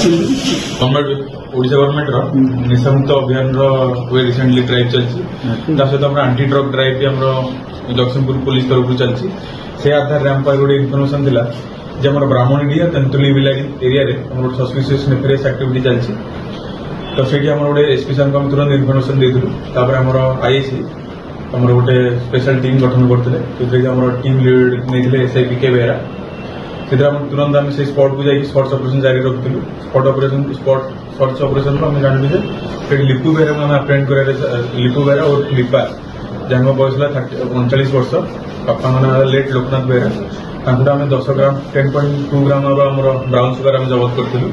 Odisha government निशामुक्त अभियान recently drive चलती सहित आंटी ड्रग ड्राइव भी आम जगतसिंहपुर पुलिस तरफ चलती से आधार आम गोटे इनफर्मेशन थिला जे आम ब्राह्मणीडिया तेंतुली बिलारी एरिया गोटे सस्पिशियस नेफेरियस एक्टिविटी चलती तो से गोटे एसपी सर को तुरंत इनफर्मेशन देलु आमर आईएसी आमर गोटे स्पेशल टीम गठन करते टीम लीड नहीं एसआई पीके बेहरा से तुरंत आम से स्पॉट को जाकि सर्च ऑपरेशन जारी रखिलु स्पॉट सर्च ऑपरेशन को आम जानलु जे लिपु बेहरा को आम अप्रेंड कर लिपु बेहरा और लिपा जहाँ बयस 39 वर्ष बापा ना लेट लोकनाथ बेहरा आम 10 ग्राम 10.2 ग्राम आम ब्राउन सुगर आम जबत करूँ।